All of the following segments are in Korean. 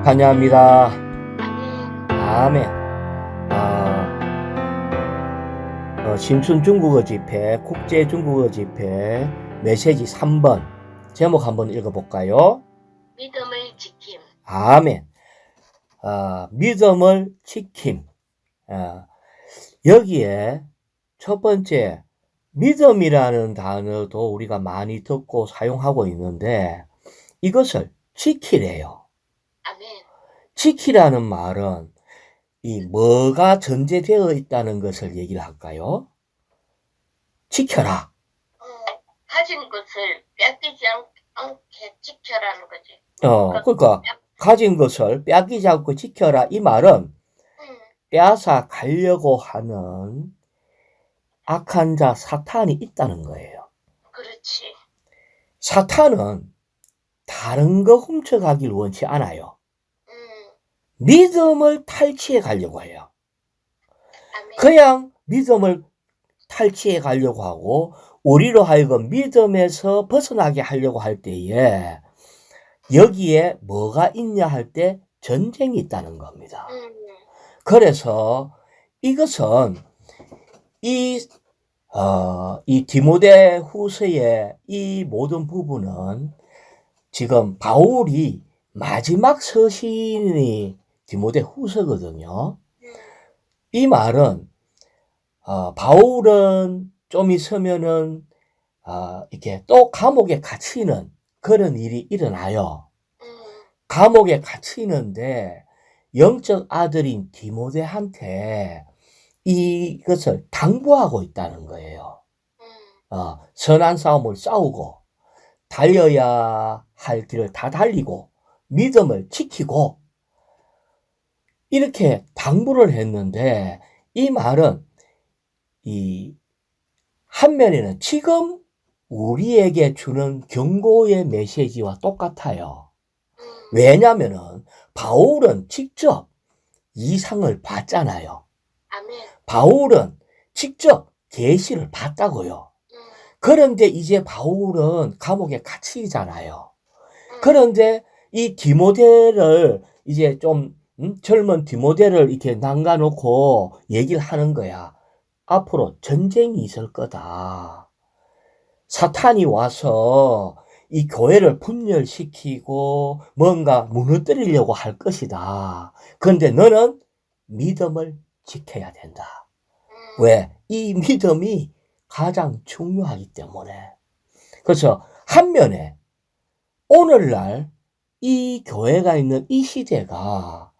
환영합니다. 아멘. 아멘. 신춘 중국어 집회, 국제 중국어 집회 메시지 3번 제목 한번 읽어볼까요? 믿음을 지킴. 아멘. 믿음을 지킴. 여기에 첫 번째 믿음이라는 단어도 우리가 많이 듣고 사용하고 있는데 이것을 지키래요. 아멘. 지키라는 말은 이 뭐가 전제되어 있다는 것을 얘기를 할까요? 지켜라. 가진 것을 뺏기지 않게 지켜라는 거지. 그러니까 가진 것을 뺏기지 않고 지켜라. 이 말은 빼앗아 가려고 하는 악한 자 사탄이 있다는 거예요. 그렇지. 사탄은 다른 거 훔쳐가길 원치 않아요. 믿음을 탈취해 가려고 해요. 아멘. 그냥 믿음을 탈취해 가려고 하고 우리로 하여금 믿음에서 벗어나게 하려고 할 때에 여기에 뭐가 있냐 할 때 전쟁이 있다는 겁니다. 그래서 이것은 이 디모데 후서의 이 모든 부분은 지금 바울이 마지막 서신이 디모데 후서거든요. 이 말은 바울은 좀 있으면은 이렇게 또 감옥에 갇히는 그런 일이 일어나요. 감옥에 갇히는데 영적 아들인 디모데한테 이것을 당부하고 있다는 거예요. 선한 싸움을 싸우고 달려야 할 길을 다 달리고 믿음을 지키고 이렇게 당부를 했는데 이 말은 이 한면에는 지금 우리에게 주는 경고의 메시지와 똑같아요. 왜냐면은 바울은 직접 이상을 봤잖아요. 아멘. 바울은 직접 계시를 봤다고요. 그런데 이제 바울은 감옥에 갇히잖아요. 그런데 이 디모데를 이제 좀 젊은 디모데를 이렇게 남겨놓고 얘기를 하는 거야. 앞으로 전쟁이 있을 거다. 사탄이 와서 이 교회를 분열시키고 뭔가 무너뜨리려고 할 것이다. 그런데 너는 믿음을 지켜야 된다. 왜? 이 믿음이 가장 중요하기 때문에. 그래서 한면에 오늘날 이 교회가 있는 이 시대가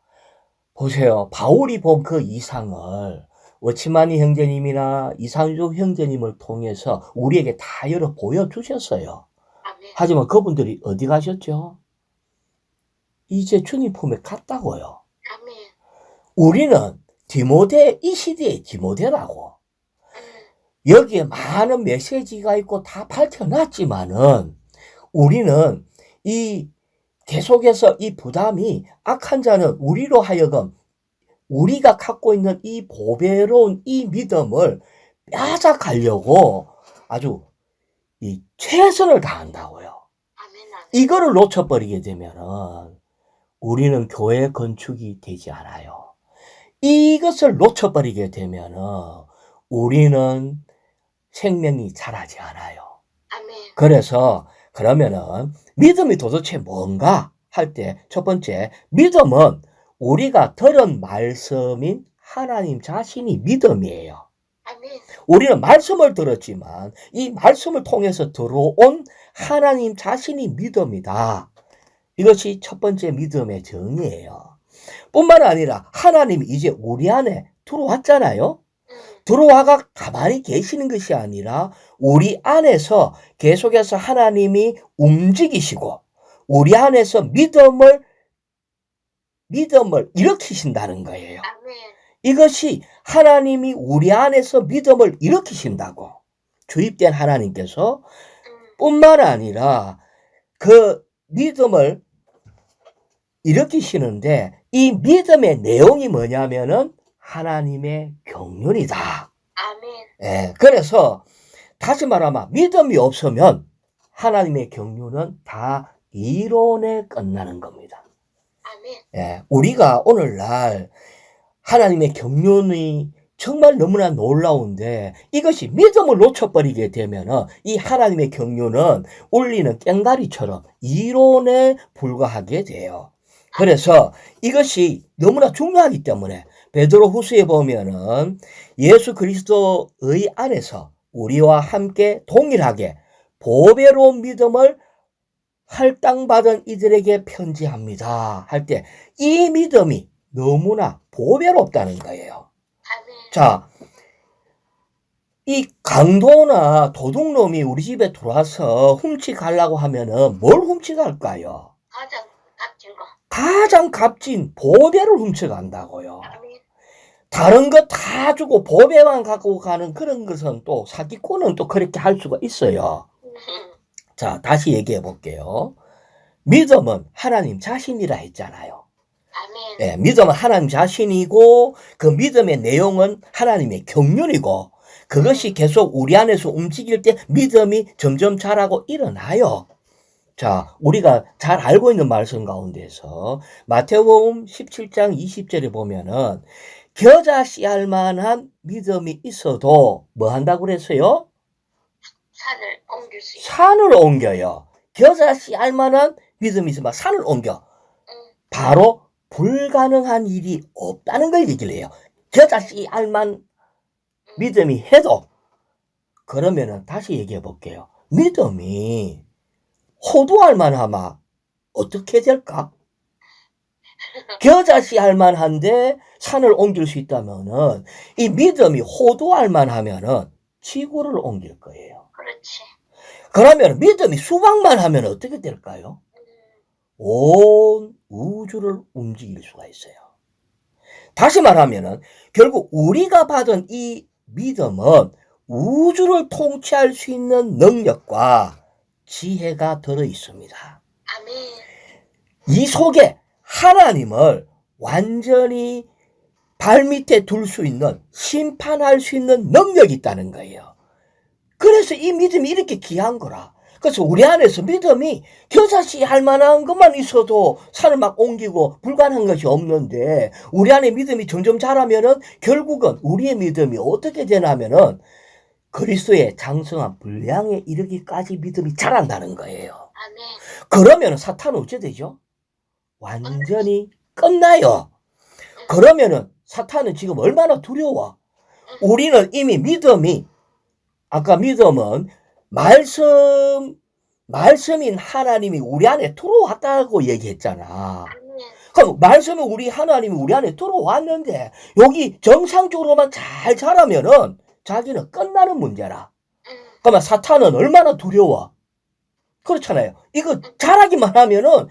보세요. 바울이 본 그 이상을 워치마니 형제님이나 이상주 형제님을 통해서 우리에게 다 열어 보여주셨어요. 아멘. 하지만 그분들이 어디 가셨죠? 이제 주님 품에 갔다고요. 아멘. 우리는 디모데, 이 시대의 디모데라고. 여기에 많은 메시지가 있고 다 밝혀놨지만은 우리는 이 계속해서 이 부담이 악한 자는 우리로 하여금 우리가 갖고 있는 이 보배로운 이 믿음을 빼앗아가려고 아주 이 최선을 다한다고요. 아멘. 이거를 놓쳐버리게 되면은 우리는 교회 건축이 되지 않아요. 이것을 놓쳐버리게 되면은 우리는 생명이 자라지 않아요. 아멘. 그래서 그러면은 믿음이 도대체 뭔가 할 때 첫 번째 믿음은 우리가 들은 말씀인 하나님 자신이 믿음이에요. 아멘. 우리는 말씀을 들었지만 이 말씀을 통해서 들어온 하나님 자신이 믿음이다. 이것이 첫 번째 믿음의 정의예요. 뿐만 아니라 하나님이 이제 우리 안에 들어왔잖아요. 들어와가 가만히 계시는 것이 아니라 우리 안에서 계속해서 하나님이 움직이시고 우리 안에서 믿음을 일으키신다는 거예요. 아멘. 이것이 하나님이 우리 안에서 믿음을 일으키신다고. 주입된 하나님께서 뿐만 아니라 그 믿음을 일으키시는데 이 믿음의 내용이 뭐냐면은 하나님의 경륜이다. 아멘. 예, 그래서 다시 말하면 믿음이 없으면 하나님의 경륜은 다 이론에 끝나는 겁니다. 아멘. 예, 우리가 오늘날 하나님의 경륜이 정말 너무나 놀라운데 이것이 믿음을 놓쳐버리게 되면은 이 하나님의 경륜은 울리는 꽹과리처럼 이론에 불과하게 돼요. 그래서 이것이 너무나 중요하기 때문에 베드로후서에 보면은 예수 그리스도의 안에서 우리와 함께 동일하게 보배로운 믿음을 할당받은 이들에게 편지합니다. 할 때 이 믿음이 너무나 보배롭다는 거예요. 아멘. 자, 이 강도나 도둑놈이 우리 집에 들어와서 훔치가려고 하면은 뭘 훔치갈까요? 가장 값진 거. 가장 값진 보배를 훔쳐간다고요. 아멘. 다른 거 다 주고 보배만 갖고 가는 그런 것은 또 사기꾼은 또 그렇게 할 수가 있어요. 자, 다시 얘기해 볼게요. 믿음은 하나님 자신이라 했잖아요. 아멘. 예, 믿음은 하나님 자신이고 그 믿음의 내용은 하나님의 경륜이고 그것이 계속 우리 안에서 움직일 때 믿음이 점점 자라고 일어나요. 자, 우리가 잘 알고 있는 말씀 가운데서 마태복음 17장 20절에 보면은 겨자 씨알 만한 믿음이 있어도 뭐 한다고 그랬어요? 산을 옮길 수 있어. 산을 옮겨요. 겨자 씨알 만한 믿음이 있으면 산을 옮겨. 바로 불가능한 일이 없다는 걸 얘기를 해요. 겨자 씨알만 믿음이 해도 그러면은 다시 얘기해 볼게요. 믿음이 호두알만 하면 어떻게 될까? 겨자 씨알만 한데 산을 옮길 수 있다면은 이 믿음이 호두알만 하면은 지구를 옮길 거예요. 그렇지. 그러면 믿음이 수박만 하면 어떻게 될까요? 온 우주를 움직일 수가 있어요. 다시 말하면은 결국 우리가 받은 이 믿음은 우주를 통치할 수 있는 능력과 지혜가 들어 있습니다. 아멘. 이 속에 하나님을 완전히 발밑에 둘 수 있는, 심판할 수 있는 능력이 있다는 거예요. 그래서 이 믿음이 이렇게 귀한 거라. 그래서 우리 안에서 믿음이 겨자씨 할 만한 것만 있어도 산을 막 옮기고 불가능한 것이 없는데 우리 안에 믿음이 점점 자라면은 결국은 우리의 믿음이 어떻게 되냐면은 그리스도의 장성한 분량에 이르기까지 믿음이 자란다는 거예요. 아멘. 그러면 사탄은 어째 되죠? 완전히 끝나요. 그러면은 사탄은 지금 얼마나 두려워. 우리는 이미 믿음이 아까 믿음은 말씀인 하나님이 우리 안에 들어왔다고 얘기했잖아. 아멘. 그럼 말씀은 하나님이 우리 안에 들어왔는데 여기 정상적으로만 잘 자라면은 자기는 끝나는 문제라. 그러면 사탄은 얼마나 두려워. 그렇잖아요. 이거 잘하기만 하면은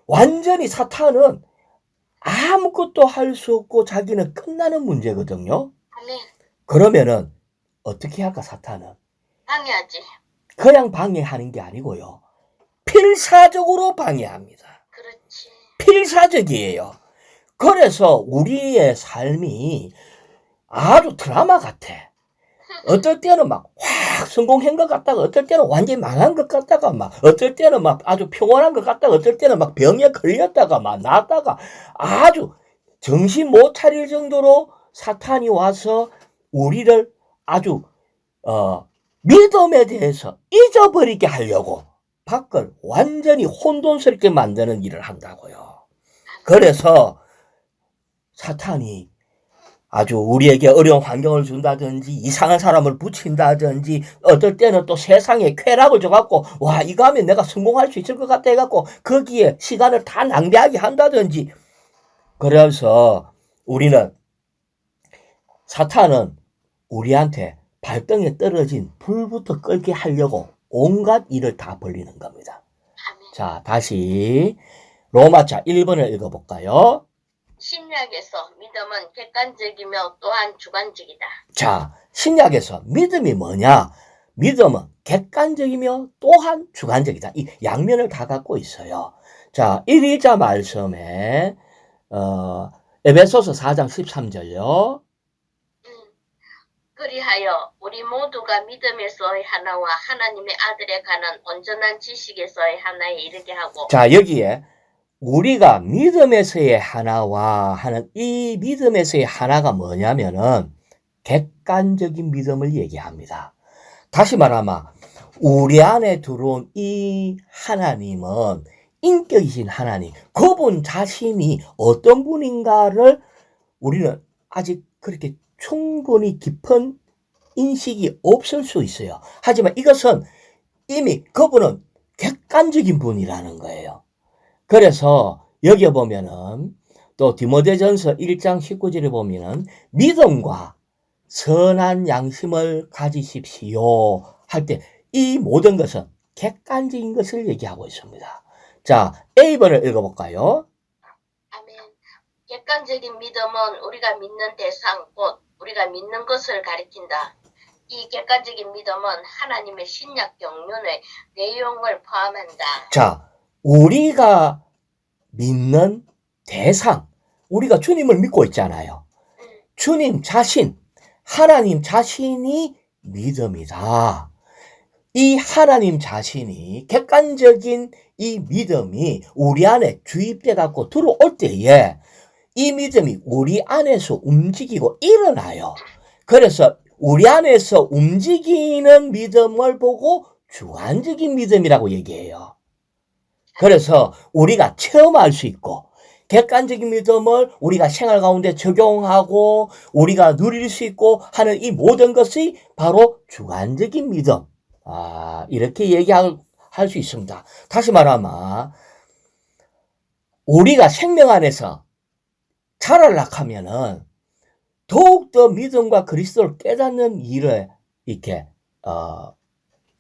완전히 사탄은 아무것도 할 수 없고 자기는 끝나는 문제거든요. 아멘. 그러면은 어떻게 할까 사탄은? 방해하지. 그냥 방해하는 게 아니고요. 필사적으로 방해합니다. 그렇지. 필사적이에요. 그래서 우리의 삶이 아주 드라마 같아. 어떨 때는 막 확 성공한 것 같다가 어떨 때는 완전히 망한 것 같다가 막 어떨 때는 막 아주 평온한 것 같다가 어떨 때는 막 병에 걸렸다가 막 낫다가 아주 정신 못 차릴 정도로 사탄이 와서 우리를 아주 믿음에 대해서 잊어버리게 하려고 밖을 완전히 혼돈스럽게 만드는 일을 한다고요. 그래서 사탄이 아주 우리에게 어려운 환경을 준다든지 이상한 사람을 붙인다든지 어떨 때는 또 세상에 쾌락을 줘갖고 와 이거 하면 내가 성공할 수 있을 것 같아 해갖고 거기에 시간을 다 낭비하게 한다든지 그래서 우리는 사탄은 우리한테 발등에 떨어진 불부터 끌게 하려고 온갖 일을 다 벌리는 겁니다. 아멘. 자, 다시 로마자 1번을 읽어볼까요? 신약에서 믿음은 객관적이며 또한 주관적이다. 자, 신약에서 믿음이 뭐냐? 믿음은 객관적이며 또한 주관적이다. 이 양면을 다 갖고 있어요. 자, 1일자 말씀에 에베소서 4장 13절요. 그리하여 우리 모두가 믿음에서의 하나와 하나님의 아들에 관한 온전한 지식에서의 하나에 이르게 하고 자, 여기에 우리가 믿음에서의 하나와 하는 이 믿음에서의 하나가 뭐냐면은 객관적인 믿음을 얘기합니다. 다시 말하면 우리 안에 들어온 이 하나님은 인격이신 하나님, 그분 자신이 어떤 분인가를 우리는 아직 그렇게 충분히 깊은 인식이 없을 수 있어요. 하지만 이것은 이미 그분은 객관적인 분이라는 거예요. 그래서 여기 보면은 또 디모데전서 1장 19절에 보면은 믿음과 선한 양심을 가지십시오 할 때 이 모든 것은 객관적인 것을 얘기하고 있습니다. 자, A번을 읽어볼까요? 아멘. 객관적인 믿음은 우리가 믿는 대상, 곧 우리가 믿는 것을 가리킨다. 이 객관적인 믿음은 하나님의 신약 경륜의 내용을 포함한다. 자, 우리가 믿는 대상, 우리가 주님을 믿고 있잖아요. 주님 자신, 하나님 자신이 믿음이다. 이 하나님 자신이 객관적인 이 믿음이 우리 안에 주입돼 갖고 들어올 때에 이 믿음이 우리 안에서 움직이고 일어나요. 그래서 우리 안에서 움직이는 믿음을 보고 주관적인 믿음이라고 얘기해요. 그래서 우리가 체험할 수 있고 객관적인 믿음을 우리가 생활 가운데 적용하고 우리가 누릴 수 있고 하는 이 모든 것이 바로 주관적인 믿음. 이렇게 얘기할 수 있습니다. 다시 말하면 우리가 생명 안에서 자라려고 하면은 더욱더 믿음과 그리스도를 깨닫는 일을 이렇게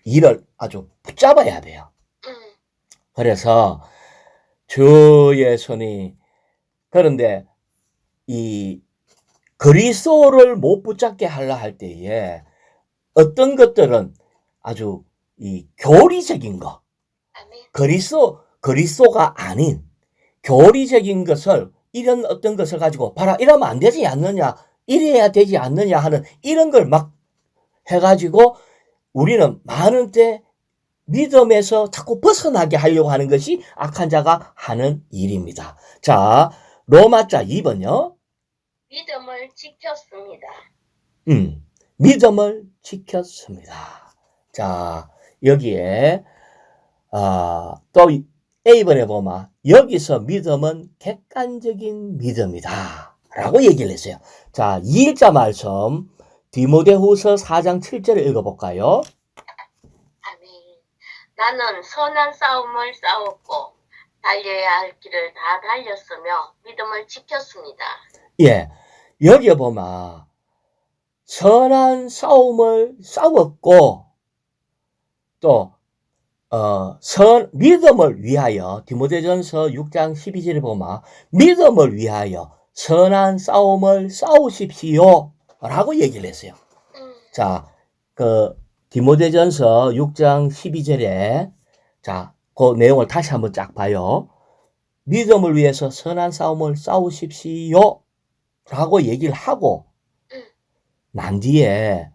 일을 아주 붙잡아야 돼요. 그래서 주의 손이 그런데 이 그리스도를 못 붙잡게 하려 할 때에 어떤 것들은 아주 이 교리적인 거, 그리스도가 아닌 교리적인 것을 이런 어떤 것을 가지고 봐라 이러면 안 되지 않느냐, 이래야 되지 않느냐 하는 이런 걸 막 해가지고 우리는 많은 때 믿음에서 자꾸 벗어나게 하려고 하는 것이 악한 자가 하는 일입니다. 자, 로마자 2번요. 믿음을 지켰습니다. 믿음을 지켰습니다. 자, 여기에 또 A번에 보면 여기서 믿음은 객관적인 믿음이다 라고 얘기를 했어요. 자, 2일자 말씀 디모데후서 4장 7절을 읽어볼까요? 아멘. 나는 선한 싸움을 싸웠고 달려야 할 길을 다 달렸으며 믿음을 지켰습니다. 예, 여기에 보면 선한 싸움을 싸웠고 또 믿음을 위하여 디모데전서 6장 12절에 보면 믿음을 위하여 선한 싸움을 싸우십시오 라고 얘기를 했어요. 자, 디모데전서 6장 12절에 자, 그 내용을 다시 한번 쫙 봐요. 믿음을 위해서 선한 싸움을 싸우십시오 라고 얘기를 하고 난 뒤에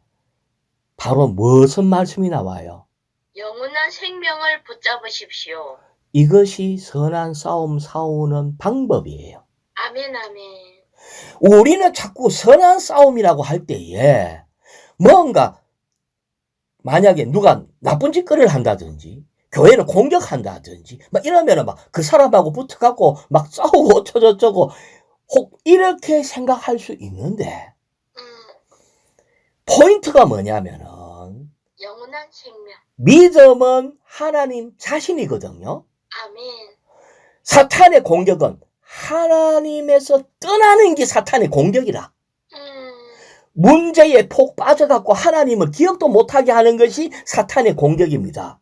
바로 무슨 말씀이 나와요? 영원한 생명을 붙잡으십시오. 이것이 선한 싸움 싸우는 방법이에요. 아멘, 아멘. 우리는 자꾸 선한 싸움이라고 할 때에 뭔가 만약에 누가 나쁜 짓거리를 한다든지 교회를 공격한다든지 막 이러면은 막 그 사람하고 붙어갖고 막 싸우고 어쩌고저쩌고 혹 이렇게 생각할 수 있는데 포인트가 뭐냐면은 영원한 생명. 믿음은 하나님 자신이거든요. 아멘. 사탄의 공격은 하나님에서 떠나는 게 사탄의 공격이라. 문제에 폭 빠져갖고 하나님을 기억도 못하게 하는 것이 사탄의 공격입니다.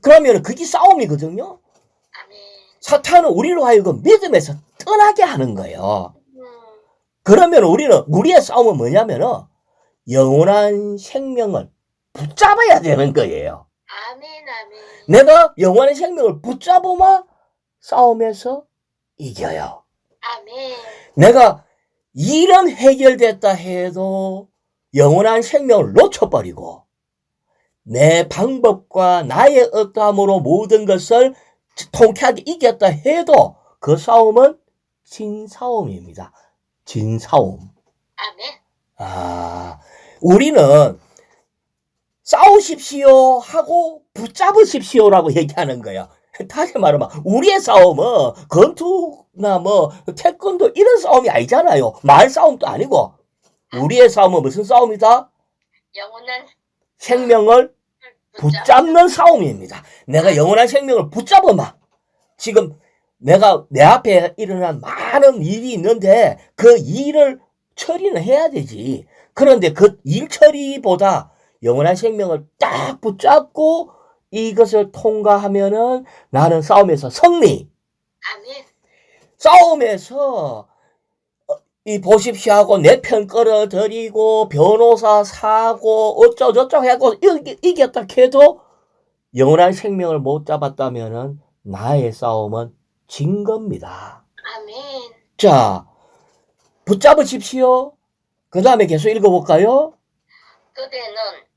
그러면 그게 싸움이거든요. 아멘. 사탄은 우리로 하여금 믿음에서 떠나게 하는 거예요. 그러면 우리의 싸움은 뭐냐면은 영원한 생명을 붙잡아야 되는 거예요. 아멘, 아멘. 내가 영원한 생명을 붙잡으면 싸움에서 이겨요. 아멘. 내가 일은 해결됐다 해도 영원한 생명을 놓쳐버리고 내 방법과 나의 어떠함으로 모든 것을 통쾌하게 이겼다 해도 그 싸움은 진 싸움입니다. 진 싸움. 아멘. 우리는 싸우십시오 하고 붙잡으십시오라고 얘기하는 거예요. 다시 말하면 우리의 싸움은 권투나 뭐 태권도 이런 싸움이 아니잖아요. 말 싸움도 아니고 우리의 싸움은 무슨 싸움이다? 영원한 생명을 붙잡는 싸움입니다. 내가 영원한 생명을 붙잡아마. 지금 내가 내 앞에 일어난 많은 일이 있는데 그 일을 처리는 해야 되지. 그런데 그 일 처리보다 영원한 생명을 딱 붙잡고 이것을 통과하면은 나는 싸움에서 승리. 아멘. 싸움에서 이 보십시오 하고 내 편 끌어들이고 변호사 사고 어쩌고저쩌고 하고 이겼다 해도 영원한 생명을 못 잡았다면은 나의 싸움은 진 겁니다. 아멘. 자, 붙잡으십시오. 그 다음에 계속 읽어볼까요? 그대는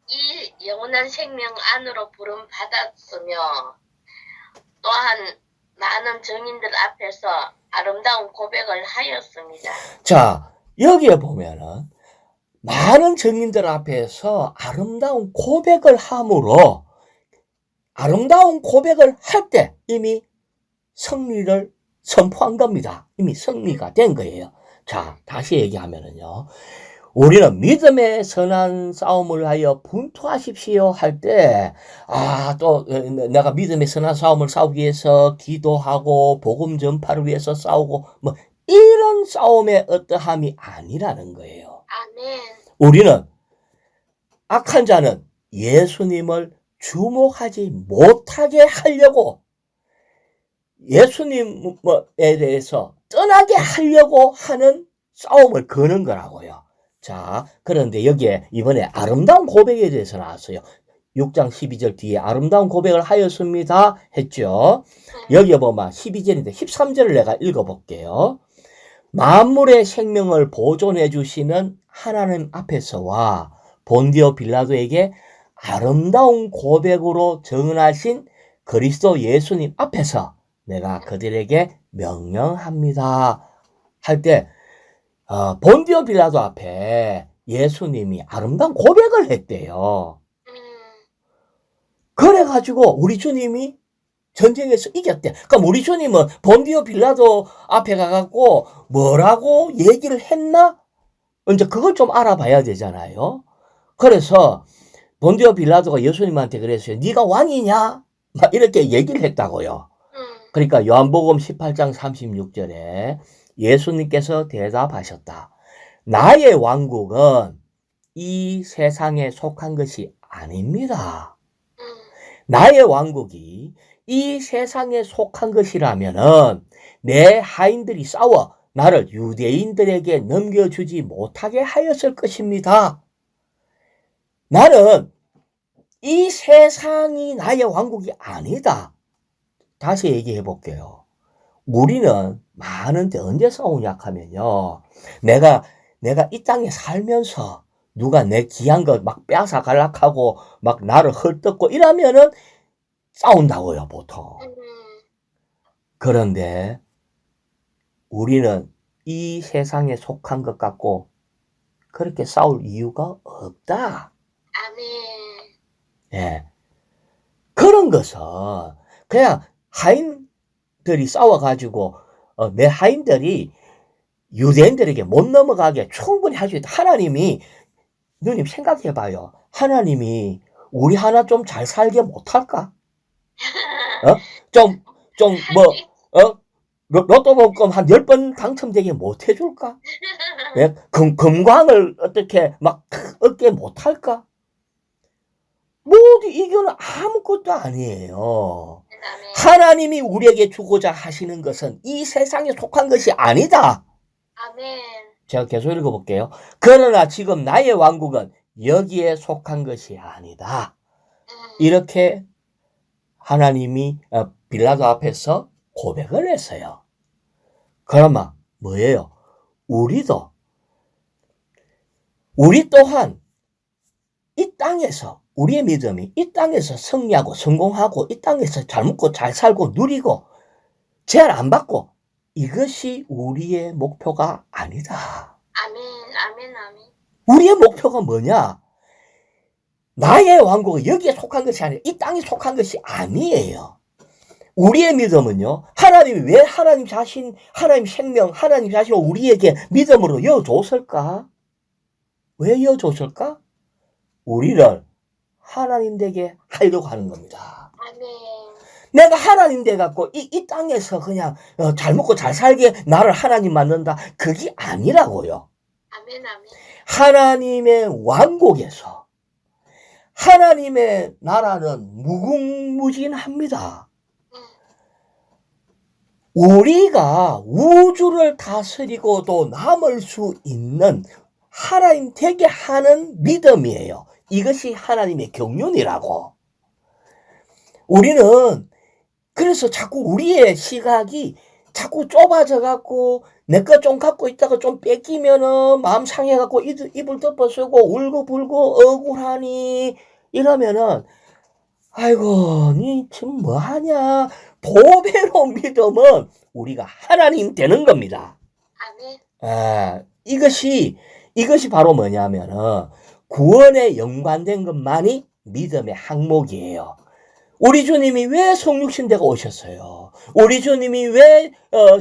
이 영원한 생명 안으로 부름 받았으며 또한 많은 증인들 앞에서 아름다운 고백을 하였습니다. 자, 여기에 보면은 많은 증인들 앞에서 아름다운 고백을 함으로 아름다운 고백을 할 때 이미 승리를 선포한 겁니다. 이미 승리가 된 거예요. 자, 다시 얘기하면은요. 우리는 믿음의 선한 싸움을 하여 분투하십시오 할 때, 또 내가 믿음의 선한 싸움을 싸우기 위해서 기도하고 복음 전파를 위해서 싸우고 뭐 이런 싸움의 어떠함이 아니라는 거예요. 아멘. 우리는 악한 자는 예수님을 주목하지 못하게 하려고 예수님에 대해서 떠나게 하려고 하는 싸움을 거는 거라고요. 자, 그런데 여기에 이번에 아름다운 고백에 대해서 나왔어요. 6장 12절 뒤에 아름다운 고백을 하였습니다 했죠. 여기에 보면 12절인데 13절을 내가 읽어볼게요. 만물의 생명을 보존해 주시는 하나님 앞에서와 본디오 빌라도에게 아름다운 고백으로 증언하신 그리스도 예수님 앞에서 내가 그들에게 명령합니다 할 때 본디오 빌라도 앞에 예수님이 아름다운 고백을 했대요. 그래가지고 우리 주님이 전쟁에서 이겼대. 그럼 우리 주님은 본디오 빌라도 앞에 가갖고 뭐라고 얘기를 했나? 이제 그걸 좀 알아봐야 되잖아요. 그래서 본디오 빌라도가 예수님한테 그랬어요. 네가 왕이냐? 막 이렇게 얘기를 했다고요. 그러니까 요한복음 18장 36절에 예수님께서 대답하셨다. 나의 왕국은 이 세상에 속한 것이 아닙니다. 나의 왕국이 이 세상에 속한 것이라면은 내 하인들이 싸워 나를 유대인들에게 넘겨주지 못하게 하였을 것입니다. 나는 이 세상이 나의 왕국이 아니다. 다시 얘기해 볼게요. 우리는 많은데 언제 싸우냐 하면요. 내가 이 땅에 살면서 누가 내 귀한 것 막 빼앗아 갈락하고 막 나를 헐뜯고 이러면은 싸운다고요, 보통. 그런데 우리는 이 세상에 속한 것 같고 그렇게 싸울 이유가 없다. 아멘. 예. 그런 것은 그냥 하인들이 싸워가지고 내 하인들이 유대인들에게 못 넘어가게 충분히 할 수 있다. 하나님이 누님 생각해봐요. 하나님이 우리 하나 좀 잘 살게 못할까? 로또 복권 한 10번 당첨되게 못 해줄까? 예? 금광을 어떻게 막 얻게 못할까? 모두 이거는 아무것도 아니에요. 하나님이 우리에게 주고자 하시는 것은 이 세상에 속한 것이 아니다. 아멘. 제가 계속 읽어볼게요. 그러나 지금 나의 왕국은 여기에 속한 것이 아니다. 이렇게 하나님이 빌라도 앞에서 고백을 했어요. 그러면 뭐예요? 우리 또한 이 땅에서 우리의 믿음이 이 땅에서 승리하고 성공하고 이 땅에서 잘 먹고 잘 살고 누리고 제한 안 받고 이것이 우리의 목표가 아니다. 아멘, 아멘, 아멘. 우리의 목표가 뭐냐? 나의 왕국은 여기에 속한 것이 아니라 이 땅에 속한 것이 아니에요. 우리의 믿음은요, 하나님이 왜 하나님 자신, 하나님 생명, 하나님 자신을 우리에게 믿음으로 여줬을까? 왜 여줬을까? 우리를 하나님 되게 하려고 하는 겁니다. 아멘. 내가 하나님 돼갖고 이 땅에서 그냥 잘 먹고 잘 살게 나를 하나님 만든다. 그게 아니라고요. 아멘, 아멘. 하나님의 왕국에서 하나님의 나라는 무궁무진합니다. 우리가 우주를 다스리고도 남을 수 있는 하나님 되게 하는 믿음이에요. 이것이 하나님의 경륜이라고. 우리는 그래서 자꾸 우리의 시각이 자꾸 좁아져 갖고 내 거 좀 갖고 있다가 좀 뺏기면은 마음 상해 갖고 입을 덮어쓰고 울고불고 억울하니 이러면은 아이고 니 지금 뭐 하냐. 보배로 믿음은 우리가 하나님 되는 겁니다. 아멘. 이것이 바로 뭐냐면은 구원에 연관된 것만이 믿음의 항목이에요. 우리 주님이 왜 성육신대가 오셨어요? 우리 주님이 왜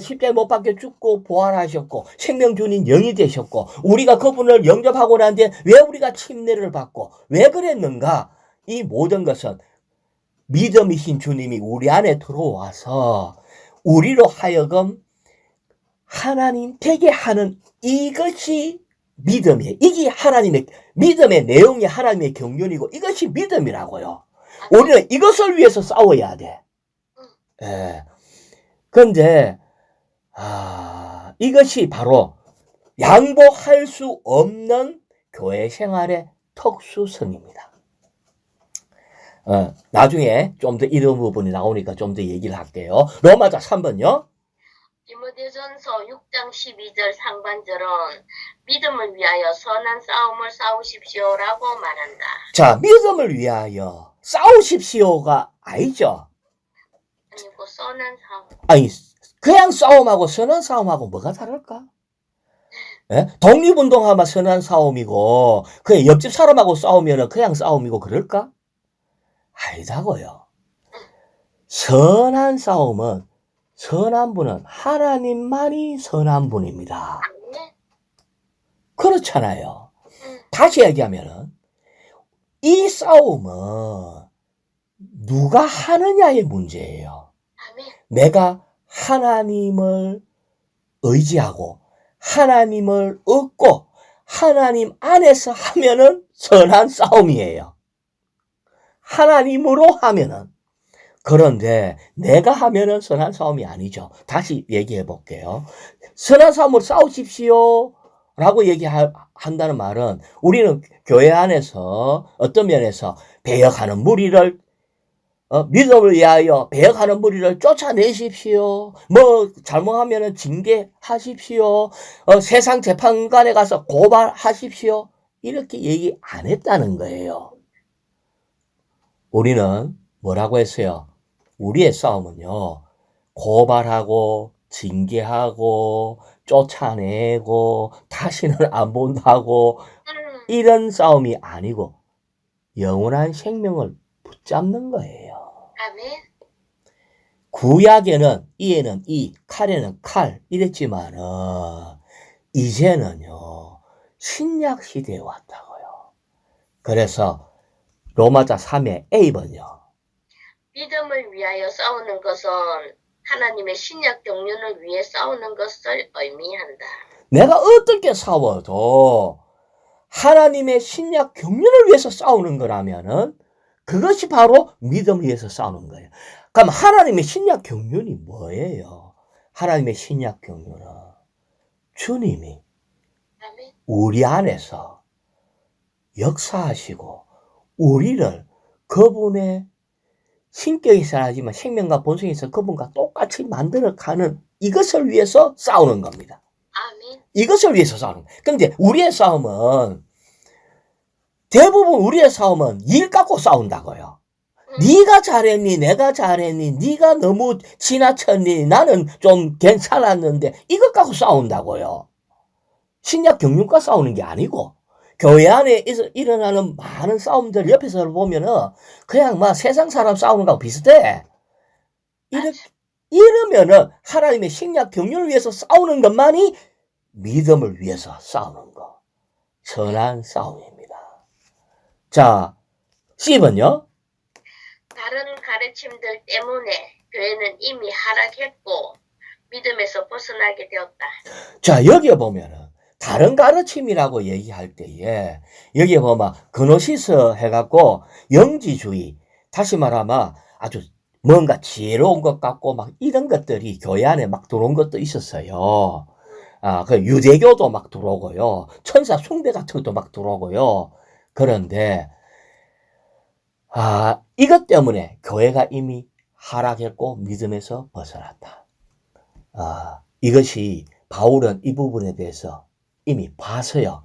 십자가에 못 박혀 죽고 부활하셨고 생명 주님 영이 되셨고 우리가 그분을 영접하고 난 뒤에 왜 우리가 침례를 받고 왜 그랬는가? 이 모든 것은 믿음이신 주님이 우리 안에 들어와서 우리로 하여금 하나님 되게 하는 이것이 믿음이에요. 이게 하나님의 믿음의 내용이 하나님의 경륜이고 이것이 믿음이라고요. 우리는 이것을 위해서 싸워야 돼. 그런데 이것이 바로 양보할 수 없는 교회 생활의 특수성입니다. 나중에 좀 더 이런 부분이 나오니까 좀 더 얘기를 할게요. 로마서 3번요. 디모데전서 6장 12절 상반절은 믿음을 위하여 선한 싸움을 싸우십시오라고 말한다. 자, 믿음을 위하여 싸우십시오가 아니죠. 아니고 선한 싸움. 아니, 그냥 싸움하고 선한 싸움하고 뭐가 다를까? 예? 독립운동하면 선한 싸움이고 그냥 옆집 사람하고 싸우면 그냥 싸움이고 그럴까? 아니다고요. 선한 싸움은 선한 분은 하나님만이 선한 분입니다. 그렇잖아요. 다시 얘기하면은 이 싸움은 누가 하느냐의 문제예요. 내가 하나님을 의지하고 하나님을 얻고 하나님 안에서 하면은 선한 싸움이에요. 하나님으로 하면은. 그런데 내가 하면은 선한 싸움이 아니죠. 다시 얘기해 볼게요. 선한 싸움을 싸우십시오 라고 얘기한다는 말은 우리는 교회 안에서 어떤 면에서 배역하는 무리를 믿음을 위하여 배역하는 무리를 쫓아내십시오. 뭐 잘못하면은 징계하십시오. 세상 재판관에 가서 고발하십시오. 이렇게 얘기 안 했다는 거예요. 우리는 뭐라고 했어요? 우리의 싸움은요, 고발하고, 징계하고, 쫓아내고, 다시는 안 본다고, 이런 싸움이 아니고, 영원한 생명을 붙잡는 거예요. 아멘. 구약에는 이에는 이, 칼에는 칼, 이랬지만은, 이제는요, 신약 시대에 왔다고요. 그래서, 로마자 3의 A번요. 믿음을 위하여 싸우는 것은 하나님의 신약 경륜을 위해 싸우는 것을 의미한다. 내가 어떻게 싸워도 하나님의 신약 경륜을 위해서 싸우는 거라면은 그것이 바로 믿음을 위해서 싸우는 거예요. 그럼 하나님의 신약 경륜이 뭐예요? 하나님의 신약 경륜은 주님이 아멘. 우리 안에서 역사하시고 우리를 그분의 신격에서 하지만 생명과 본성에서 그분과 똑같이 만들어가는 이것을 위해서 싸우는 겁니다. 아멘. 이것을 위해서 싸우는 거예요. 그런데 우리의 싸움은 대부분 우리의 싸움은 일 갖고 싸운다고요. 네가 잘했니? 내가 잘했니? 네가 너무 지나쳤니? 나는 좀 괜찮았는데 이것 갖고 싸운다고요. 신약 경륜과 싸우는 게 아니고 교회 안에 일어나는 많은 싸움들 옆에서 보면은 그냥 막 세상 사람 싸우는 거하고 비슷해. 이러면은 하나님의 신약 경륜을 위해서 싸우는 것만이 믿음을 위해서 싸우는 거. 선한 싸움입니다. 자, C번요. 다른 가르침들 때문에 교회는 이미 하락했고 믿음에서 벗어나게 되었다. 자, 여기에 보면은 다른 가르침이라고 얘기할 때에 여기에 보면 그노시스 해갖고 영지주의, 다시 말하면 아주 뭔가 지혜로운 것 같고 막 이런 것들이 교회 안에 막 들어온 것도 있었어요. 그 유대교도 막 들어오고요. 천사 숭배 같은 것도 막 들어오고요. 그런데 이것 때문에 교회가 이미 하락했고 믿음에서 벗어났다. 이것이 바울은 이 부분에 대해서 이미 봐서요.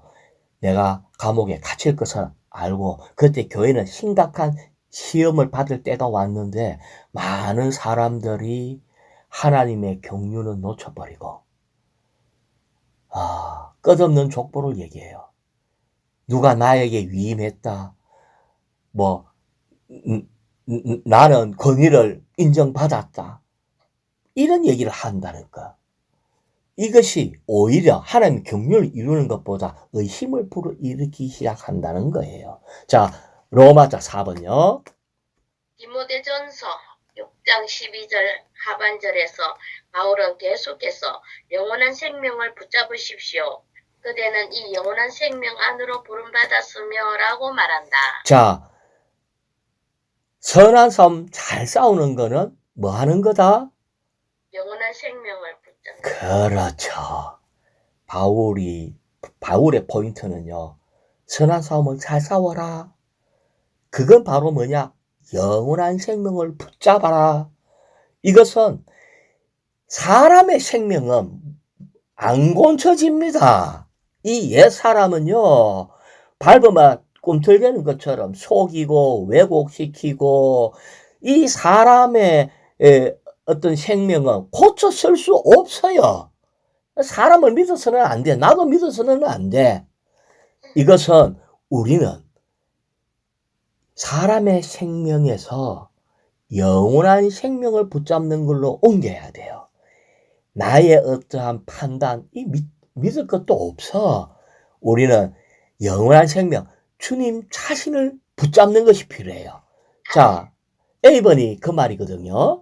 내가 감옥에 갇힐 것을 알고 그때 교회는 심각한 시험을 받을 때가 왔는데 많은 사람들이 하나님의 경륜을 놓쳐버리고 끝없는 족보를 얘기해요. 누가 나에게 위임했다. 나는 권위를 인정받았다. 이런 얘기를 한다는 거. 이것이 오히려 하나님의 경륜을 이루는 것보다 의심을 불어일으키기 시작한다는 거예요. 자, 로마자 4번요. 디모데전서 6장 12절 하반절에서 바울은 계속해서 영원한 생명을 붙잡으십시오. 그대는 이 영원한 생명 안으로 부름받았으며 라고 말한다. 자, 선한 싸움 잘 싸우는 거는 뭐 하는 거다? 영원한 생명을 붙잡는. 그렇죠. 바울의 포인트는요. 선한 싸움을 잘 싸워라. 그건 바로 뭐냐? 영원한 생명을 붙잡아라. 이것은 사람의 생명은 안 고쳐집니다. 이 옛 사람은요, 밟으면 꿈틀대는 것처럼 속이고 왜곡시키고 이 사람의 어떤 생명은 고쳐 쓸 수 없어요. 사람을 믿어서는 안 돼. 나도 믿어서는 안 돼. 이것은 우리는 사람의 생명에서 영원한 생명을 붙잡는 걸로 옮겨야 돼요. 나의 어떠한 판단, 믿을 것도 없어. 우리는 영원한 생명, 주님 자신을 붙잡는 것이 필요해요. 자, A번이 그 말이거든요.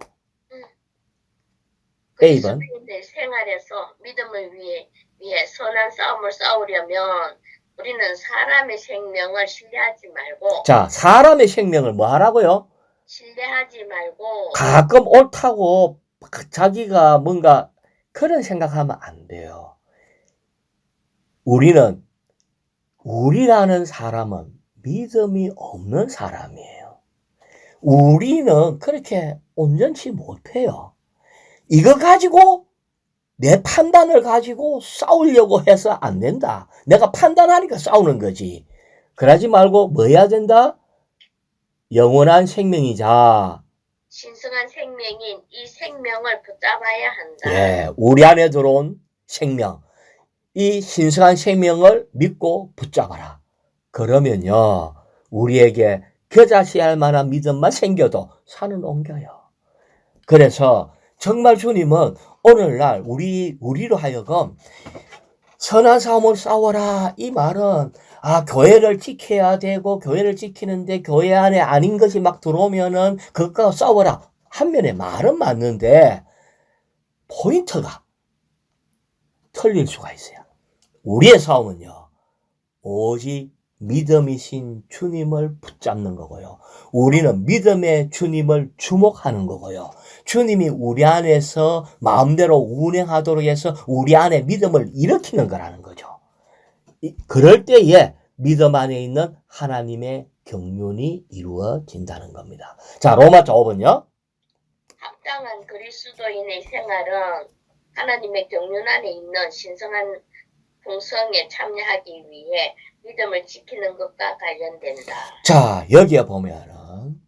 A번. 그리스도인의 생활에서 믿음을 위해 선한 싸움을 싸우려면 우리는 사람의 생명을 신뢰하지 말고. 자, 사람의 생명을 뭐 하라고요? 신뢰하지 말고. 가끔 옳다고 자기가 뭔가 그런 생각하면 안 돼요. 우리라는 사람은 믿음이 없는 사람이에요. 우리는 그렇게 온전치 못해요. 이거 가지고 내 판단을 가지고 싸우려고 해서 안 된다. 내가 판단하니까 싸우는 거지. 그러지 말고 뭐 해야 된다? 영원한 생명이자 신성한 생명인 이 생명을 붙잡아야 한다. 예, 우리 안에 들어온 생명. 이 신성한 생명을 믿고 붙잡아라. 그러면요, 우리에게 겨자씨할 만한 믿음만 생겨도 산은 옮겨요. 그래서 정말 주님은 오늘날 우리로 하여금 선한 싸움을 싸워라. 이 말은 교회를 지켜야 되고 교회를 지키는데 교회 안에 아닌 것이 막 들어오면은 그것과 싸워라. 한면에 말은 맞는데 포인트가 틀릴 수가 있어요. 우리의 싸움은요, 오직 믿음이신 주님을 붙잡는 거고요. 우리는 믿음의 주님을 주목하는 거고요. 주님이 우리 안에서 마음대로 운행하도록 해서 우리 안에 믿음을 일으키는 거라는 거죠. 그럴 때에 믿음 안에 있는 하나님의 경륜이 이루어진다는 겁니다. 자, 로마자 5번요. 합당한 그리스도인의 생활은 하나님의 경륜 안에 있는 신성한 풍성에 참여하기 위해 믿음을 지키는 것과 관련된다. 자, 여기에 보면은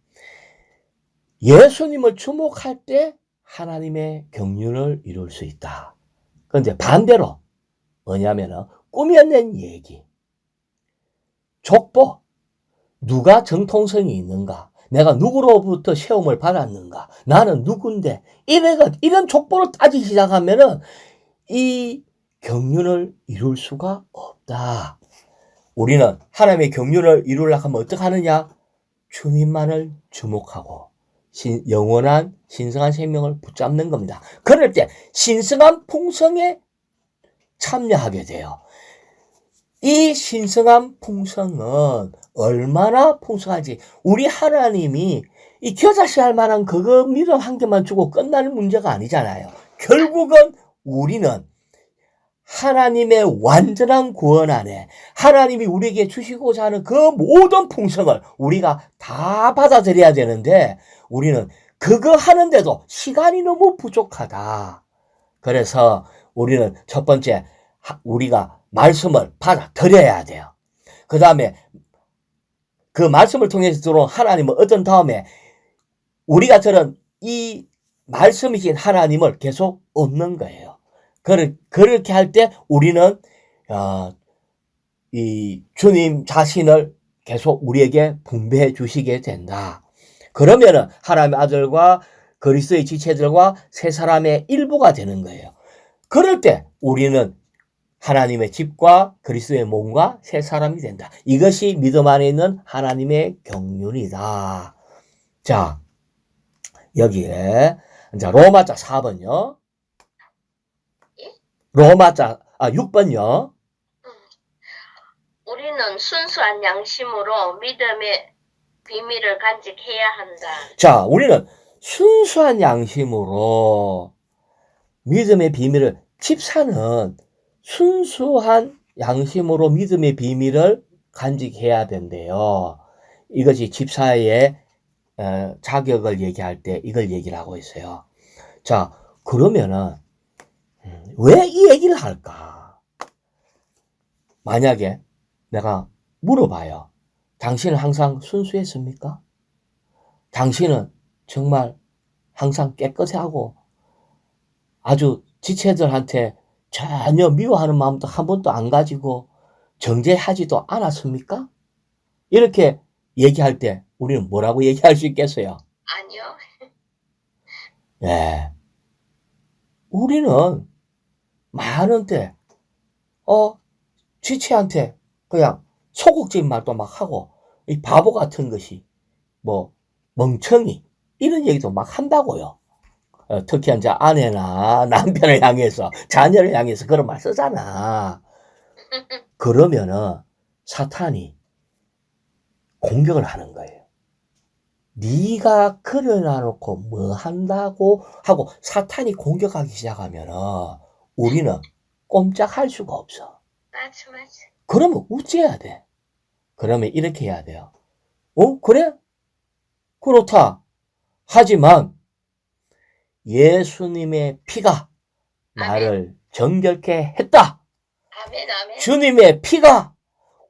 예수님을 주목할 때 하나님의 경륜을 이룰 수 있다. 그런데 반대로 뭐냐면은 꾸며낸 얘기, 족보, 누가 정통성이 있는가, 내가 누구로부터 시험을 받았는가, 나는 누군데, 이런 족보를 따지기 시작하면은 이 경륜을 이룰 수가 없다. 우리는 하나님의 경륜을 이루려고 하면 어떻게 하느냐? 주님만을 주목하고 영원한 신성한 생명을 붙잡는 겁니다. 그럴 때 신성한 풍성에 참여하게 돼요. 이 신성한 풍성은 얼마나 풍성한지, 우리 하나님이 이 겨자씨할 만한 그거 믿음 한 개만 주고 끝나는 문제가 아니잖아요. 결국은 우리는 하나님의 완전한 구원 안에 하나님이 우리에게 주시고자 하는 그 모든 풍성을 우리가 다 받아들여야 되는데, 우리는 그거 하는데도 시간이 너무 부족하다. 그래서 우리는 첫 번째, 우리가 말씀을 받아들여야 돼요. 그 다음에 그 말씀을 통해서 들어온 하나님을 얻은 다음에 우리가 들은 이 말씀이신 하나님을 계속 얻는 거예요. 그렇게 할 때 우리는 이 주님 자신을 계속 우리에게 분배해 주시게 된다. 그러면은 하나님의 아들과 그리스도의 지체들과 세 사람의 일부가 되는 거예요. 그럴 때 우리는 하나님의 집과 그리스도의 몸과 세 사람이 된다. 이것이 믿음 안에 있는 하나님의 경륜이다. 자, 여기에 이제 로마자 4번요. 로마자 6번요. 우리는 순수한 양심으로 믿음의 비밀을 간직해야 한다. 자, 우리는 순수한 양심으로 믿음의 비밀을, 집사는 순수한 양심으로 믿음의 비밀을 간직해야 된대요. 이것이 집사의 자격을 얘기할 때 이걸 얘기를 하고 있어요. 자, 그러면은 왜 이 얘기를 할까? 만약에 내가 물어봐요. 당신은 항상 순수했습니까? 당신은 정말 항상 깨끗하고 아주 지체들한테 전혀 미워하는 마음도 한 번도 안 가지고 정죄하지도 않았습니까? 이렇게 얘기할 때 우리는 뭐라고 얘기할 수 있겠어요? 아니요. 네. 우리는 많은 때 지체한테 그냥 소극적인 말도 막 하고, 이 바보 같은 것이, 뭐 멍청이, 이런 얘기도 막 한다고요. 특히 이제 아내나 남편을 향해서, 자녀를 향해서 그런 말 쓰잖아. 그러면은 사탄이 공격을 하는 거예요. 네가 그려놔놓고 뭐 한다고 하고 사탄이 공격하기 시작하면은 우리는 꼼짝할 수가 없어. 맞아. 그러면 우째야 돼. 그러면 이렇게 해야 돼요. 그래? 그렇다. 하지만 예수님의 피가 나를 정결케 했다. 아멘. 주님의 피가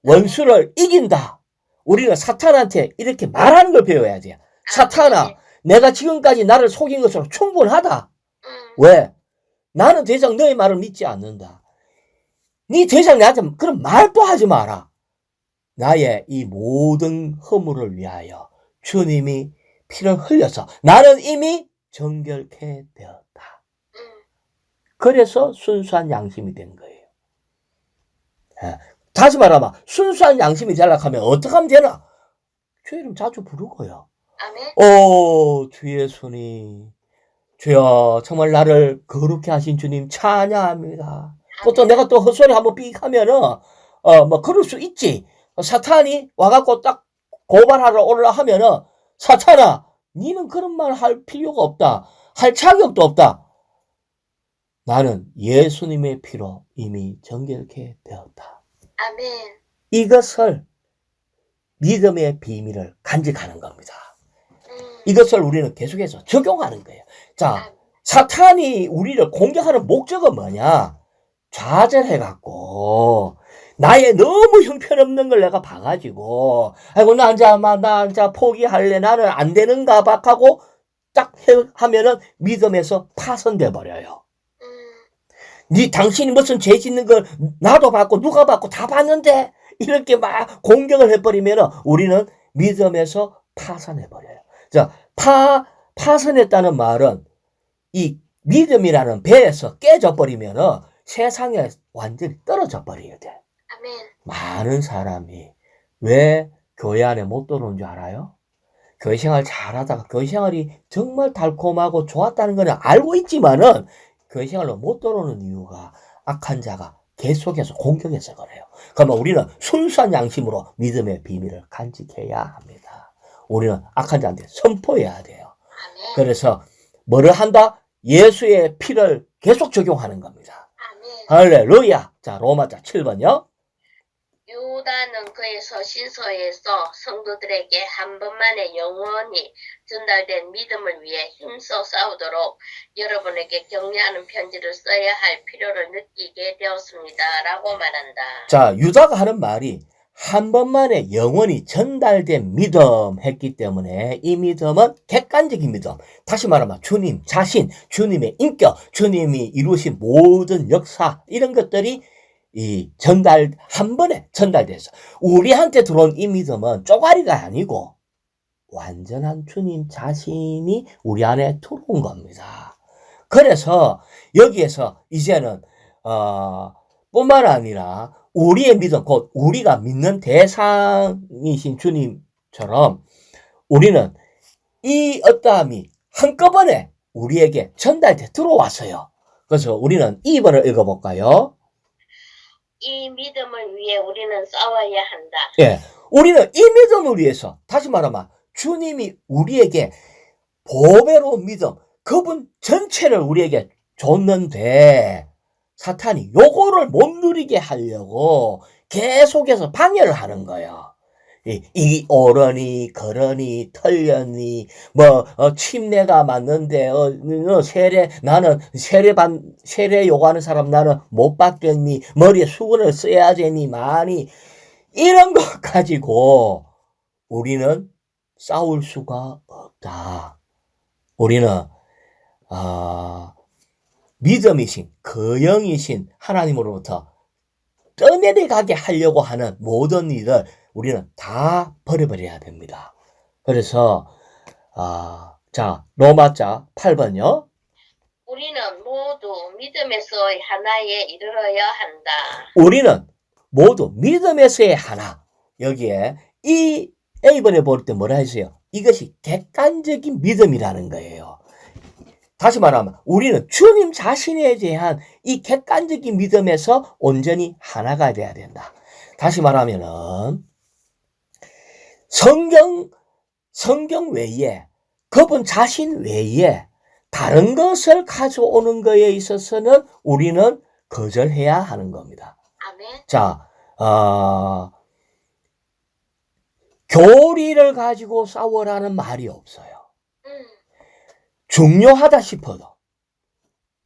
원수를 이긴다. 우리는 사탄한테 이렇게 말하는 걸 배워야 돼요. 사탄아, 내가 지금까지 나를 속인 것으로 충분하다. 왜? 나는 더 이상 너의 말을 믿지 않는다. 네 더 이상 나한테 그런 말도 하지 마라. 나의 이 모든 허물을 위하여 주님이 피를 흘려서 나는 이미 정결케 되었다. 그래서 순수한 양심이 된 거예요. 다시 말하면 순수한 양심이 되려고 하면 어떻게 하면 되나? 주 이름 자주 부르고요. 아멘. 주 예수님, 주여 정말 나를 거룩게 하신 주님 찬양합니다. 또 내가 또 헛소리 한번 삑 하면은 뭐 그럴 수 있지. 사탄이 와갖고 딱 고발하러 올라 하면은, 사탄아, 니는 그런 말 할 필요가 없다. 할 자격도 없다. 나는 예수님의 피로 이미 정결케 되었다. 아멘. 이것을, 믿음의 비밀을 간직하는 겁니다. 이것을 우리는 계속해서 적용하는 거예요. 자, 사탄이 우리를 공격하는 목적은 뭐냐? 좌절해갖고, 나의 너무 형편없는 걸 내가 봐가지고, 아이고, 나 이제 포기할래. 나는 안 되는가 봐 하고, 딱 하면은 믿음에서 파손돼 버려요. 당신이 무슨 죄 짓는 걸 나도 봤고, 누가 봤고, 다 봤는데, 이렇게 막 공격을 해버리면은, 우리는 믿음에서 파손해버려요. 자, 파손했다는 말은, 이 믿음이라는 배에서 깨져버리면은, 세상에 완전히 떨어져 버려야 돼. 아멘. 많은 사람이 왜 교회 안에 못 들어오는 줄 알아요? 교회 생활 잘하다가 교회 생활이 정말 달콤하고 좋았다는 건 알고 있지만은 교회 생활로 못 들어오는 이유가 악한 자가 계속해서 공격해서 그래요. 그러면 우리는 순수한 양심으로 믿음의 비밀을 간직해야 합니다. 우리는 악한 자한테 선포해야 돼요. 아멘. 그래서 뭐를 한다? 예수의 피를 계속 적용하는 겁니다. 아멘. 할렐루야. 자, 로마자 7번요. 유다는 그의 서신서에서 성도들에게 한 번만에 영원히 전달된 믿음을 위해 힘써 싸우도록 여러분에게 격려하는 편지를 써야 할 필요를 느끼게 되었습니다. 라고 말한다. 자, 유다가 하는 말이 한 번만에 영원히 전달된 믿음 했기 때문에 이 믿음은 객관적인 믿음. 다시 말하면 주님 자신, 주님의 인격, 주님이 이루신 모든 역사 이런 것들이 한 번에 전달돼서 우리한테 들어온 이 믿음은 쪼가리가 아니고 완전한 주님 자신이 우리 안에 들어온 겁니다. 그래서 여기에서 이제는 뿐만 아니라 우리의 믿음, 곧 우리가 믿는 대상이신 주님처럼 우리는 이 어떠함이 한꺼번에 우리에게 전달돼 들어왔어요. 그래서 우리는 2번을 읽어볼까요? 이 믿음을 위해 우리는 싸워야 한다. 예, 우리는 이 믿음을 위해서, 다시 말하면 주님이 우리에게 보배로 믿음, 그분 전체를 우리에게 줬는데 사탄이 요거를 못 누리게 하려고 계속해서 방해를 하는 거예요. 이 오르니 걸으니 털려니 침례가 맞는데 나는 세례 요구하는 사람 나는 못 받겠니, 머리에 수건을 써야 되니 많이, 이런 것 가지고 우리는 싸울 수가 없다. 우리는 믿음이신 거영이신 하나님으로부터 떠내려가게 하려고 하는 모든 일을 우리는 다 버려버려야 됩니다. 그래서 자, 로마자 8번요. 우리는 모두 믿음에서의 하나에 이르러야 한다. 우리는 모두 믿음에서의 하나. 여기에 이 A번에 볼 때 뭐라 했어요? 이것이 객관적인 믿음이라는 거예요. 다시 말하면 우리는 주님 자신에 대한 이 객관적인 믿음에서 온전히 하나가 돼야 된다. 다시 말하면은 성경 외에, 그분 자신 외에 다른 것을 가져오는 것에 있어서는 우리는 거절해야 하는 겁니다. 아멘. 자, 교리를 가지고 싸워라는 말이 없어요. 중요하다 싶어도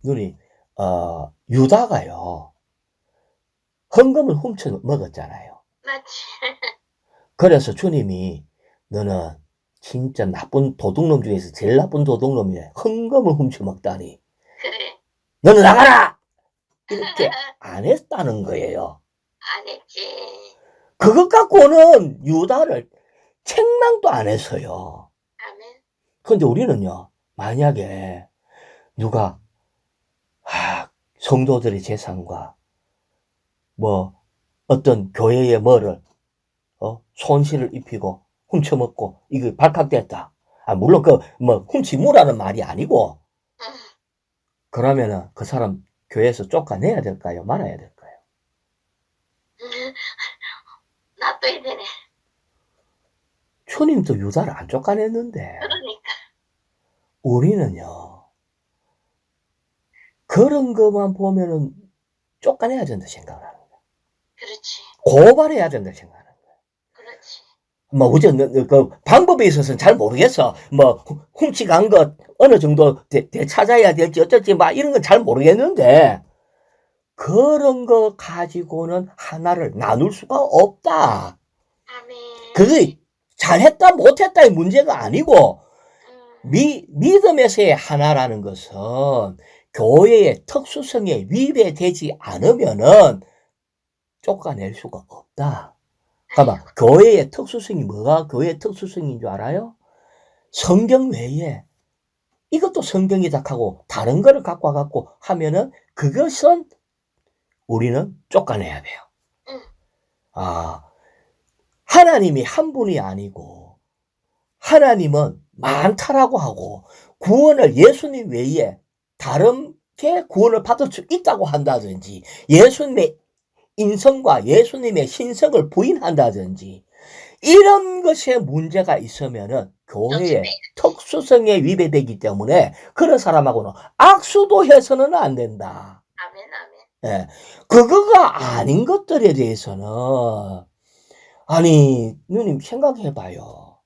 누님 유다가요 헌금을 훔쳐 먹었잖아요. 맞지. 그래서 주님이 너는 진짜 나쁜 도둑놈 중에서 제일 나쁜 도둑놈이네. 헌금을 훔쳐 먹다니. 그래. 너는 나가라! 이렇게 안 했다는 거예요. 안 했지. 그것 갖고는 유다를 책망도 안 했어요. 아멘. 그런데 우리는요, 만약에 누가 성도들의 재산과 어떤 교회의 뭐를 손실을 입히고 훔쳐먹고 이거 발각됐다. 물론 훔치무라는 말이 아니고, 그러면은 그 사람 교회에서 쫓아내야 될까요? 말아야 될까요? 놔둬야 되네. 주님도 유다를 안 쫓아냈는데. 그러니까. 우리는요, 그런 것만 보면은 쫓아내야 된다 생각을 하는 거야. 그렇지. 고발해야 된다 생각하는 거야. 그렇지. 어째, 그 방법에 있어서는 잘 모르겠어. 훔치간 것 어느 정도 되찾아야 될지 어쩔지 이런 건 잘 모르겠는데, 그런 거 가지고는 하나를 나눌 수가 없다. 아멘. 그게 잘했다 못했다의 문제가 아니고 믿음에서의 하나라는 것은 교회의 특수성에 위배되지 않으면은 쫓아낼 수가 없다. 잠깐만, 교회의 특수성이 뭐가 교회의 특수성인 줄 알아요? 성경 외에 이것도 성경이다 하고 다른 거를 갖고 와갖고 하면은 그것은 우리는 쫓아내야 돼요. 하나님이 한 분이 아니고 하나님은 많다라고 하고 구원을 예수님 외에 다른 게 구원을 받을 수 있다고 한다든지 예수님의 인성과 예수님의 신성을 부인한다든지 이런 것에 문제가 있으면은 교회의 특수성에 위배되기 때문에 그런 사람하고는 악수도 해서는 안 된다. 아멘, 아멘. 예. 그거가 아닌 것들에 대해서는 아니 누님 생각해봐요.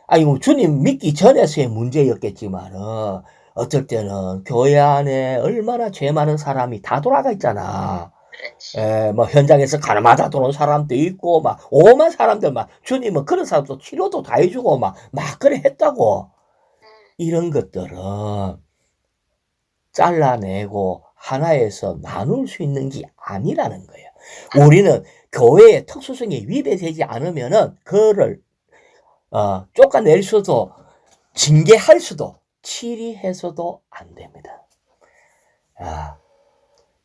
아니 뭐 주님 믿기 전에서의 문제였겠지만은 어떨 때는 교회 안에 얼마나 죄 많은 사람이 다 돌아가 있잖아. 그렇지. 뭐 현장에서 가늠하다 들어온 사람도 있고 막 오만 사람들 막 주님은 그런 사람도 치료도 다 해주고 막 그래 했다고. 이런 것들은 잘라내고 하나에서 나눌 수 있는 게 아니라는 거예요. 우리는 교회의 특수성이 위배되지 않으면은 그거를 쫓아낼 수도 징계할 수도 치리해서도 안 됩니다.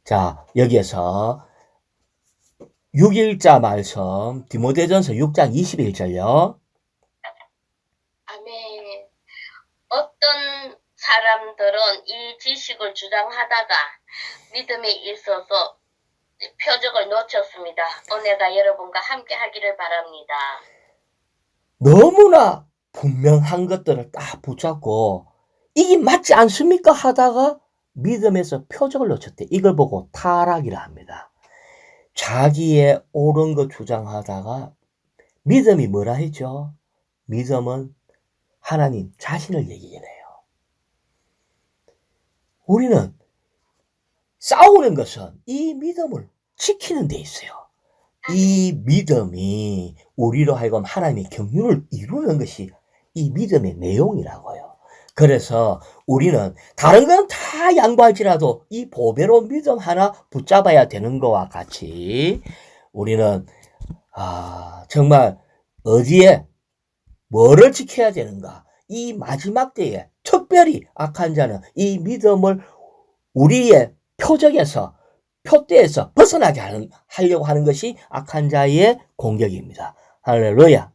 자, 여기에서 6일자 말씀 디모데전서 6장 21절요. 아멘. 어떤 사람들은 이 지식을 주장하다가 믿음에 있어서 표적을 놓쳤습니다. 은혜가 여러분과 함께 하기를 바랍니다. 너무나 분명한 것들을 딱 붙잡고 이게 맞지 않습니까 하다가 믿음에서 표적을 놓쳤대. 이걸 보고 타락이라 합니다. 자기의 옳은 것 주장하다가 믿음이 뭐라 했죠? 믿음은 하나님 자신을 얘기해요. 우리는 싸우는 것은 이 믿음을 지키는 데 있어요. 이 믿음이 우리로 하여금 하나님의 경륜을 이루는 것이 이 믿음의 내용이라고요. 그래서 우리는 다른 건 다 양보할지라도 이 보배로운 믿음 하나 붙잡아야 되는 것과 같이 우리는 정말 어디에 뭐를 지켜야 되는가? 이 마지막 때에 특별히 악한 자는 이 믿음을 우리의 표적에서 표대에서 벗어나게 하려고 하는 것이 악한 자의 공격입니다. 할렐루야.